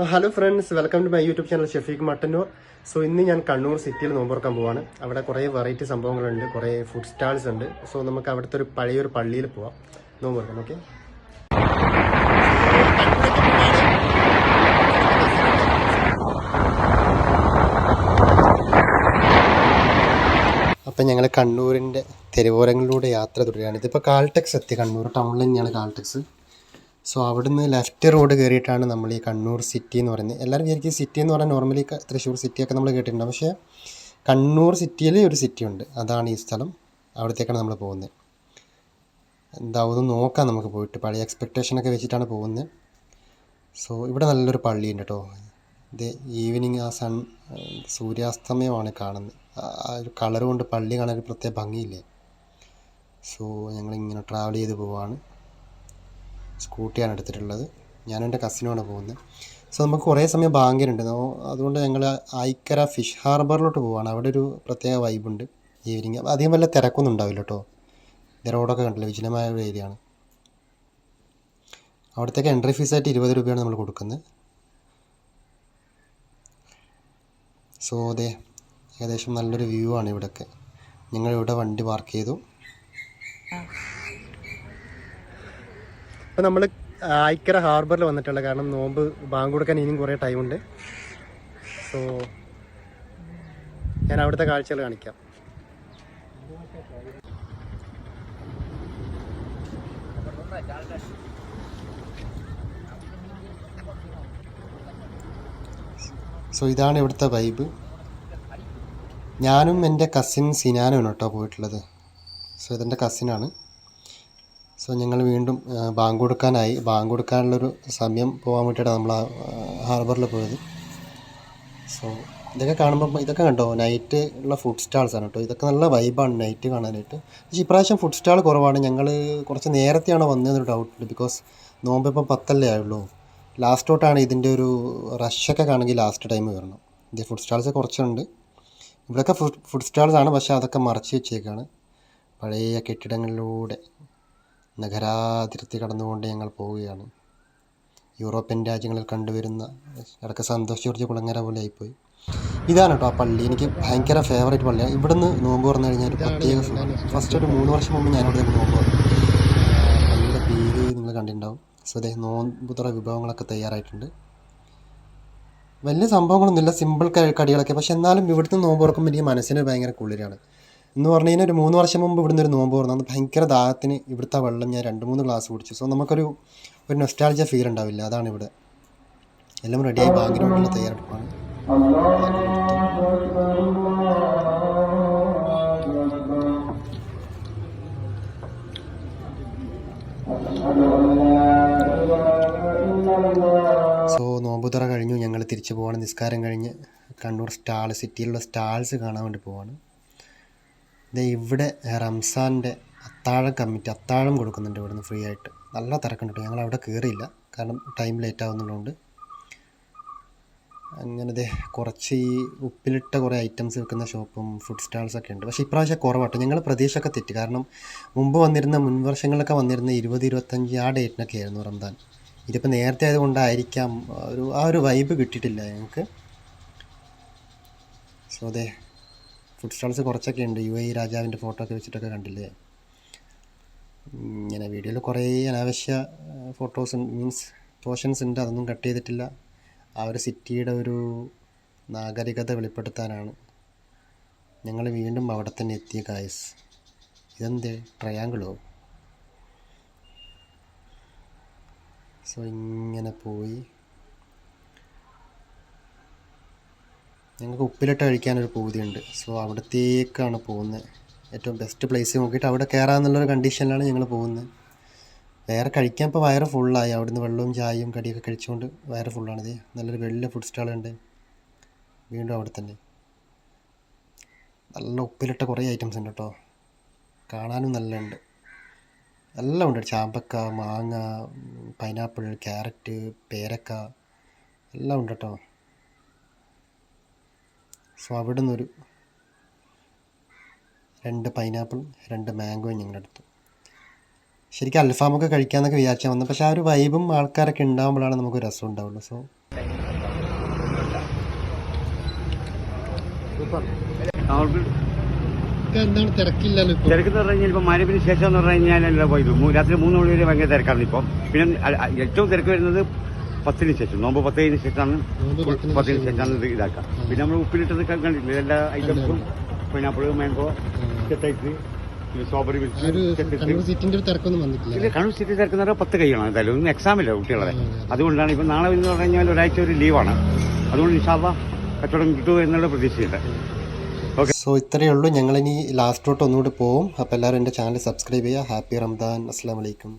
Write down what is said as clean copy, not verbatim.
Hello friends, welcome to my YouTube channel Shefeeq Mattannur. So ഇന്ന് ഞാൻ കണ്ണൂർ സിറ്റിയിൽ നോമ്പുറക്കാൻ പോവാണ്. അവിടെ കുറേ വെറൈറ്റി സംഭവങ്ങളുണ്ട്, കുറേ ഫുഡ് സ്റ്റാൾസ് ഉണ്ട്. സോ നമുക്ക് അവിടുത്തെ ഒരു പഴയൊരു പള്ളിയിൽ പോവാം നോമ്പുറക്കാൻ. ഓക്കെ, അപ്പം ഞങ്ങൾ കണ്ണൂരിൻ്റെ തെരുവോരങ്ങളിലൂടെ യാത്ര തുടരുകയാണ്. ഇതിപ്പോൾ കാൽടെക്സ് എത്തി. കണ്ണൂർ ടൗണിൽ തന്നെയാണ് കാൽടെക്സ്. സോ അവിടുന്ന് ലെഫ്റ്റ് റോഡ് കയറിയിട്ടാണ് നമ്മൾ ഈ കണ്ണൂർ സിറ്റി എന്ന് പറയുന്നത്. എല്ലാവരും വിചാരിക്കും സിറ്റി എന്ന് പറഞ്ഞാൽ നോർമലി തൃശ്ശൂർ സിറ്റിയൊക്കെ നമ്മൾ കേട്ടിട്ടുണ്ട്. പക്ഷേ കണ്ണൂർ സിറ്റിയിൽ ഒരു സിറ്റി ഉണ്ട്, അതാണ് ഈ സ്ഥലം. അവിടത്തേക്കാണ് നമ്മൾ പോകുന്നത്. എന്താവും നോക്കാം നമുക്ക് പോയിട്ട്. പഴയ എക്സ്പെക്റ്റേഷനൊക്കെ വെച്ചിട്ടാണ് പോകുന്നത്. സോ ഇവിടെ നല്ലൊരു പള്ളിയുണ്ട് കേട്ടോ. ഇത് ഈവനിങ് ആ സൂര്യാസ്തമയമാണ് കാണുന്നത്. ആ ഒരു കളർ കൊണ്ട് പള്ളി കാണാൻ ഒരു പ്രത്യേക ഭംഗിയില്ലേ. സോ ഞങ്ങളിങ്ങനെ ട്രാവൽ ചെയ്ത് പോവാണ്. സ്കൂട്ടിയാണ് എടുത്തിട്ടുള്ളത്. ഞാനും എൻ്റെ കസിനുമാണ് പോകുന്നത്. സോ നമുക്ക് കുറേ സമയം ബാങ്കിനുണ്ട്. അതുകൊണ്ട് ഞങ്ങൾ ഐക്കര ഫിഷ് ഹാർബറിലോട്ട് പോവാണ്. അവിടെ ഒരു പ്രത്യേക വൈബുണ്ട് ഈവനിങ്. അധികം വല്ല തിരക്കൊന്നും ഉണ്ടാവില്ല കേട്ടോ. ഇത് റോഡൊക്കെ കണ്ടില്ല, വിജനമായ ഒരു ഏരിയ ആണ്. അവിടത്തേക്ക് എൻട്രി ഫീസായിട്ട് 20 രൂപയാണ് നമ്മൾ കൊടുക്കുന്നത്. സോ അതെ, ഏകദേശം നല്ലൊരു വ്യൂ ആണ് ഇവിടെയൊക്കെ. ഞങ്ങളിവിടെ വണ്ടി പാർക്ക് ചെയ്തു. അപ്പോൾ നമ്മൾ ഐക്കര ഹാർബറിൽ വന്നിട്ടുള്ളത് കാരണം നോമ്പ് ബാങ്ക് കൊടുക്കാൻ ഇനിയും കുറേ ടൈമുണ്ട്. സോ ഞാൻ അവിടുത്തെ കാഴ്ചകൾ കാണിക്കാം. സോ ഇതാണ് ഇവിടുത്തെ വൈബ്. ഞാനും എൻ്റെ കസിൻ സിനാനുമാണ് കേട്ടോ പോയിട്ടുള്ളത്. സോ ഇതെൻ്റെ കസിനാണ്. സോ ഞങ്ങൾ വീണ്ടും ബാങ്ക് കൊടുക്കാനായി. ബാങ്ക് കൊടുക്കാനുള്ളൊരു സമയം പോകാൻ വേണ്ടിയിട്ടാണ് നമ്മൾ ഹാർബറിൽ പോയത്. സോ ഇതൊക്കെ കാണുമ്പോൾ ഇതൊക്കെ കണ്ടോ, നൈറ്റ് ഉള്ള ഫുഡ് സ്റ്റാൾസാണ് കേട്ടോ. ഇതൊക്കെ നല്ല വൈബാണ് നൈറ്റ് കാണാനായിട്ട്. പക്ഷേ ഇപ്രാവശ്യം ഫുഡ് സ്റ്റാൾ കുറവാണ്. ഞങ്ങൾ കുറച്ച് നേരത്തെയാണ് വന്നതെന്നൊരു ഡൗട്ടുണ്ട്. ബിക്കോസ് നോമ്പ് ഇപ്പം 10 ആയുള്ളൂ. ലാസ്റ്റോട്ടാണ് ഇതിൻ്റെ ഒരു റഷൊക്കെ കാണുമെങ്കിൽ ലാസ്റ്റ് ടൈം വരണം. ഇത് ഫുഡ് സ്റ്റാൾസ് കുറച്ചുണ്ട്. ഇവിടെയൊക്കെ ഫുഡ് സ്റ്റാൾസാണ്, പക്ഷേ അതൊക്കെ മറച്ച് വെച്ചേക്കാണ്. പഴയ കെട്ടിടങ്ങളിലൂടെ നഗരാതിർത്തി കടന്നുകൊണ്ട് ഞങ്ങൾ പോവുകയാണ്. യൂറോപ്യൻ രാജ്യങ്ങളിൽ കണ്ടുവരുന്ന ഇടയ്ക്ക് സന്തോഷ് ജോർജ് കുളങ്ങര പോലെ ആയിപ്പോയി. ഇതാണ് കേട്ടോ ആ പള്ളി. എനിക്ക് ഭയങ്കര ഫേവറേറ്റ് പള്ളിയാണ്. ഇവിടുന്ന് നോമ്പ് തുറന്നു കഴിഞ്ഞാൽ ഒരു പ്രത്യേക സുഖമാണ്. ഫസ്റ്റ് ഒരു 3 വർഷം മുമ്പ് ഞാനിവിടെ നോമ്പ് തുറന്നു. പള്ളിയുടെ പേര് നിങ്ങൾ കണ്ടിട്ടുണ്ടാവും. സോ അതേ നോമ്പ് തുറ വിഭവങ്ങളൊക്കെ തയ്യാറായിട്ടുണ്ട്. വലിയ സംഭവങ്ങളൊന്നുമില്ല, സിമ്പിൾ കടികളൊക്കെ. പക്ഷെ എന്നാലും ഇവിടുത്തെ നോമ്പ് തുറക്കുമ്പോൾ എനിക്ക് മനസ്സിന് ഭയങ്കര കുളിരാണ്. എന്ന് പറഞ്ഞു കഴിഞ്ഞാൽ ഒരു 3 വർഷം മുമ്പ് ഇവിടുന്ന് ഒരു നോമ്പ് തുറന്നു. അന്ന് ഭയങ്കര ദാഹത്തിന് ഇവിടുത്തെ വെള്ളം ഞാൻ 2-3 ഗ്ലാസ് കുടിച്ചു. സോ നമുക്കൊരു നൊസ്റ്റാൾജിയ ഫീൽ ഉണ്ടാവില്ല. അതാണ് ഇവിടെ. എല്ലാം റെഡിയായി, ബാങ്കിന് വേണ്ടിയുള്ള തയ്യാറെടുപ്പാണ്. സോ നോമ്പുതുറ കഴിഞ്ഞു. ഞങ്ങൾ തിരിച്ചു പോവാണ്. നിസ്കാരം കഴിഞ്ഞ് കണ്ണൂർ സിറ്റിയിലുള്ള സ്റ്റാൾസ് കാണാൻ വേണ്ടി പോവാണ്. ഇവിടെ റംസാൻ്റെ അത്താഴം കൊടുക്കുന്നുണ്ട് ഇവിടുന്ന് ഫ്രീ ആയിട്ട്. നല്ല തിരക്കുണ്ട് കേട്ടോ. ഞങ്ങൾ അവിടെ കയറിയില്ല കാരണം ടൈം ലേറ്റ് ആവുന്നതുകൊണ്ട്. അങ്ങനെ കുറച്ച് ഈ ഉപ്പിലിട്ട കുറേ ഐറ്റംസ് വെക്കുന്ന ഷോപ്പും ഫുഡ് സ്റ്റാൾസൊക്കെ ഉണ്ട്. പക്ഷേ ഇപ്രാവശ്യം കുറവാട്ടോ. ഞങ്ങൾ പ്രതീക്ഷയൊക്കെ തെറ്റി. കാരണം മുൻ വർഷങ്ങളൊക്കെ വന്നിരുന്ന 20-25 ആ ഡേറ്റിനൊക്കെ ആയിരുന്നു റംസാൻ. ഇതിപ്പോൾ നേരത്തെ ആയതുകൊണ്ടായിരിക്കാം ആ ഒരു വൈബ് കിട്ടിയിട്ടില്ല ഞങ്ങൾക്ക്. സോ അതെ, ഫുഡ് സ്റ്റാൾസ് കുറച്ചൊക്കെ ഉണ്ട്. UAE രാജാവിൻ്റെ ഫോട്ടോ ഒക്കെ വെച്ചിട്ടൊക്കെ കണ്ടില്ലേ. ഇങ്ങനെ വീഡിയോയിൽ കുറേ അനാവശ്യ പോർഷൻസ് ഉണ്ട്. അതൊന്നും കട്ട് ചെയ്തിട്ടില്ല. ആ ഒരു സിറ്റിയുടെ ഒരു നാഗരികത വെളിപ്പെടുത്താനാണ്. ഞങ്ങൾ വീണ്ടും അവിടെ തന്നെ എത്തിയ ഗായ്സ്. ഇതെന്ത് ട്രയാങ്കിളോ? സോ ഇങ്ങനെ പോയി ഞങ്ങൾക്ക് ഉപ്പിലിട്ട് കഴിക്കാനൊരു പൂതിയുണ്ട്. സോ അവിടത്തേക്കാണ് പോകുന്നത്. ഏറ്റവും ബെസ്റ്റ് പ്ലേസ് നോക്കിയിട്ട് അവിടെ കയറാമെന്നുള്ളൊരു കണ്ടീഷനിലാണ് ഞങ്ങൾ പോകുന്നത്. വേറെ കഴിക്കാൻ ഇപ്പോൾ വയറ് ഫുള്ളായി. അവിടുന്ന് വെള്ളവും ചായയും കടിയൊക്കെ കഴിച്ചുകൊണ്ട് വയറ് ഫുള്ളാണ്. ഇത് നല്ലൊരു വലിയ ഫുഡ് സ്റ്റാളുണ്ട്. വീണ്ടും അവിടെ തന്നെ നല്ല ഉപ്പിലിട്ട കുറേ ഐറ്റംസ് ഉണ്ട് കേട്ടോ. കാണാനും നല്ല ഉണ്ട്. എല്ലാം ഉണ്ട്. ചാമ്പക്ക, മാങ്ങ, പൈനാപ്പിൾ, ക്യാരറ്റ്, പേരക്ക എല്ലാം ഉണ്ട് കേട്ടോ. സോ അവിടെ നിന്നൊരു 2 പൈനാപ്പിളും 2 മാംഗോയും ഞങ്ങളെടുത്തു. ശരിക്കും അൽഫാമൊക്കെ കഴിക്കാമെന്നൊക്കെ വിചാരിച്ചാൽ വന്നത്. പക്ഷേ ആ ഒരു വൈബും ആൾക്കാരൊക്കെ ഉണ്ടാകുമ്പോഴാണ് നമുക്ക് രസം ഉണ്ടാവുള്ളൂ. സോ എന്താണ് തിരക്കില്ലല്ലോ ഇപ്പോൾ? തിരക്കെന്ന് പറഞ്ഞു കഴിഞ്ഞാൽ ഇപ്പം മഴവിന് ശേഷം എന്ന് പറഞ്ഞു കഴിഞ്ഞാൽ പോയത് രാത്രി 3 മണി വരെ ഭയങ്കര തിരക്കാണ് ഇപ്പം. പിന്നെ ഏറ്റവും തിരക്ക് വരുന്നത് 10-ന് ശേഷം, നോമ്പ് 10-ന് ശേഷമാണ്. 10-ന് ശേഷമാണ് ഇത് ഇതാക്കുക. പിന്നെ നമ്മൾ ഉപ്പിലിട്ടത് കണ്ടിട്ടില്ല എല്ലാ ഐറ്റംസും, പൈനാപ്പിൾ, മാംഗോ, ചെത്തൈസ്, സ്ട്രോബെറി, കണ്ണൂർ സിറ്റിന്റെ തിരക്കൊന്നും വന്നിട്ടില്ല. കണ്ണൂർ സിറ്റി തിരക്കുന്ന 10 കഴിയണം എന്തായാലും. ഒന്നും എക്സാമില്ല കുട്ടികളെ, അതുകൊണ്ടാണ് ഇപ്പം നാളെ എന്ന് പറഞ്ഞു കഴിഞ്ഞാൽ ഒരാഴ്ച ഒരു ലീവാണ്. അതുകൊണ്ട് ഇൻഷാ അല്ലാഹ് കച്ചവടം കിട്ടുമോ എന്നുള്ള പ്രതീക്ഷയുണ്ട്. ഓക്കെ, സോ ഇത്രയേ ഉള്ളൂ. ഞങ്ങളിനി ലാസ്റ്റ് തൊട്ട് ഒന്നുകൂടി പോവും. അപ്പോൾ എല്ലാവരും എൻ്റെ ചാനൽ സബ്സ്ക്രൈബ് ചെയ്യുക. ഹാപ്പി റംദാൻ. അസ്സലാമു അലൈക്കും.